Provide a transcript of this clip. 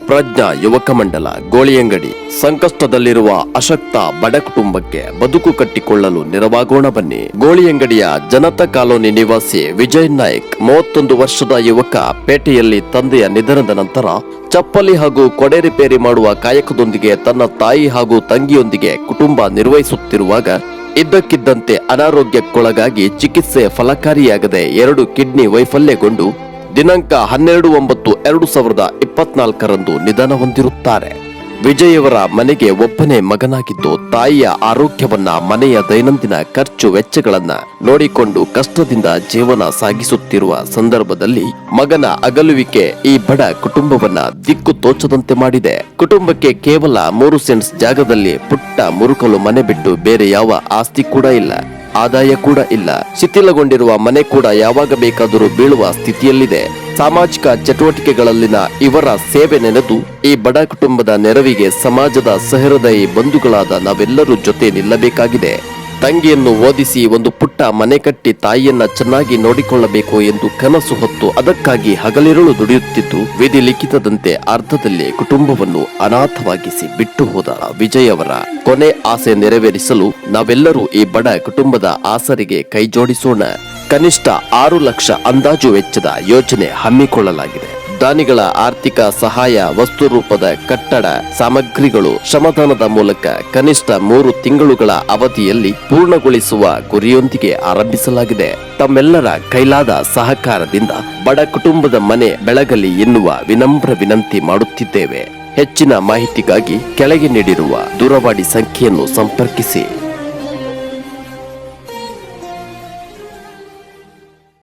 ಪ್ರಜ್ಞಾ ಯುವಕ ಮಂಡಲ ಗೋಳಿಯಂಗಡಿ ಸಂಕಷ್ಟದಲ್ಲಿರುವ ಅಶಕ್ತ ಬಡ ಕುಟುಂಬಕ್ಕೆ ಬದುಕು ಕಟ್ಟಿಕೊಳ್ಳಲು ನೆರವಾಗೋಣ ಬನ್ನಿ. ಗೋಳಿಯಂಗಡಿಯ ಜನತಾ ಕಾಲೋನಿ ನಿವಾಸಿ ವಿಜಯ್ ನಾಯ್ಕ್ 31 ವರ್ಷದ ಯುವಕ ಪೇಟೆಯಲ್ಲಿ ತಂದೆಯ ನಿಧನದ ನಂತರ ಚಪ್ಪಲಿ ಹಾಗೂ ಕೊಡೆ ರಿಪೇರಿ ಮಾಡುವ ಕಾಯಕದೊಂದಿಗೆ ತನ್ನ ತಾಯಿ ಹಾಗೂ ತಂಗಿಯೊಂದಿಗೆ ಕುಟುಂಬ ನಿರ್ವಹಿಸುತ್ತಿರುವಾಗ ಇದ್ದಕ್ಕಿದ್ದಂತೆ ಅನಾರೋಗ್ಯಕ್ಕೊಳಗಾಗಿ ಚಿಕಿತ್ಸೆ ಫಲಕಾರಿಯಾಗದೆ 2 ಕಿಡ್ನಿ ವೈಫಲ್ಯಗೊಂಡು ದಿನಾಂಕ 12/9/2024 ನಿಧನ ಹೊಂದಿರುತ್ತಾರೆ. ವಿಜಯವರ ಮನೆಗೆ ಒಬ್ಬನೇ ಮಗನಾಗಿದ್ದು ತಾಯಿಯ ಆರೋಗ್ಯವನ್ನ ಮನೆಯ ದೈನಂದಿನ ಖರ್ಚು ವೆಚ್ಚಗಳನ್ನ ನೋಡಿಕೊಂಡು ಕಷ್ಟದಿಂದ ಜೀವನ ಸಾಗಿಸುತ್ತಿರುವ ಸಂದರ್ಭದಲ್ಲಿ ಮಗನ ಅಗಲುವಿಕೆ ಈ ಬಡ ಕುಟುಂಬವನ್ನ ದಿಕ್ಕು ತೋಚದಂತೆ ಮಾಡಿದೆ. ಕುಟುಂಬಕ್ಕೆ ಕೇವಲ 3 ಸೆಂಟ್ಸ್ ಜಾಗದಲ್ಲಿ ಪುಟ್ಟ ಮುರುಕಲು ಮನೆ ಬಿಟ್ಟು ಬೇರೆ ಯಾವ ಆಸ್ತಿ ಕೂಡ ಇಲ್ಲ, ಆದಾಯ ಕೂಡ ಇಲ್ಲ. ಶಿಥಿಲಗೊಂಡಿರುವ ಮನೆ ಕೂಡ ಯಾವಾಗ ಬೇಕಾದರೂ ಬೀಳುವ ಸ್ಥಿತಿಯಲ್ಲಿದೆ. ಸಾಮಾಜಿಕ ಚಟುವಟಿಕೆಗಳಲ್ಲಿನ ಇವರ ಸೇವೆ ನೆನೆದು ಈ ಬಡ ಕುಟುಂಬದ ನೆರವಿಗೆ ಸಮಾಜದ ಸಹೃದಯಿ ಬಂಧುಗಳಾದ ನಾವೆಲ್ಲರೂ ಜೊತೆ ನಿಲ್ಲಬೇಕಾಗಿದೆ. ತಂಗಿಯನ್ನು ಓದಿಸಿ ಒಂದು ಪುಟ್ಟ ಮನೆ ಕಟ್ಟಿ ತಾಯಿಯನ್ನ ಚೆನ್ನಾಗಿ ನೋಡಿಕೊಳ್ಳಬೇಕು ಎಂದು ಕನಸು ಹೊತ್ತು ಅದಕ್ಕಾಗಿ ಹಗಲಿರುಳು ದುಡಿಯುತ್ತಿದ್ದು ವಿಧಿ ಲಿಖಿತದಂತೆ ಅರ್ಧದಲ್ಲೇ ಕುಟುಂಬವನ್ನು ಅನಾಥವಾಗಿಸಿ ಬಿಟ್ಟು ಹೋದ ವಿಜಯ್ ಅವರ ಕೊನೆ ಆಸೆ ನೆರವೇರಿಸಲು ನಾವೆಲ್ಲರೂ ಈ ಬಡ ಕುಟುಂಬದ ಆಸರೆಗೆ ಕೈಜೋಡಿಸೋಣ. ಕನಿಷ್ಠ 6 ಲಕ್ಷ ಅಂದಾಜು ವೆಚ್ಚದ ಯೋಜನೆ ಹಮ್ಮಿಕೊಳ್ಳಲಾಗಿದೆ. ದಾನಿಗಳ ಆರ್ಥಿಕ ಸಹಾಯ, ವಸ್ತು ರೂಪದ ಕಟ್ಟಡ ಸಾಮಗ್ರಿಗಳು ಶ್ರಮದಾನದ ಮೂಲಕ ಕನಿಷ್ಠ 3 ತಿಂಗಳುಗಳ ಅವಧಿಯಲ್ಲಿ ಪೂರ್ಣಗೊಳಿಸುವ ಗುರಿಯೊಂದಿಗೆ ಆರಂಭಿಸಲಾಗಿದೆ. ತಮ್ಮೆಲ್ಲರ ಕೈಲಾದ ಸಹಕಾರದಿಂದ ಬಡ ಕುಟುಂಬದ ಮನೆ ಬೆಳಗಲಿ ಎನ್ನುವ ವಿನಮ್ರ ವಿನಂತಿ ಮಾಡುತ್ತಿದ್ದೇವೆ. ಹೆಚ್ಚಿನ ಮಾಹಿತಿಗಾಗಿ ಕೆಳಗೆ ನೀಡಿರುವ ದೂರವಾಣಿ ಸಂಖ್ಯೆಯನ್ನು ಸಂಪರ್ಕಿಸಿ.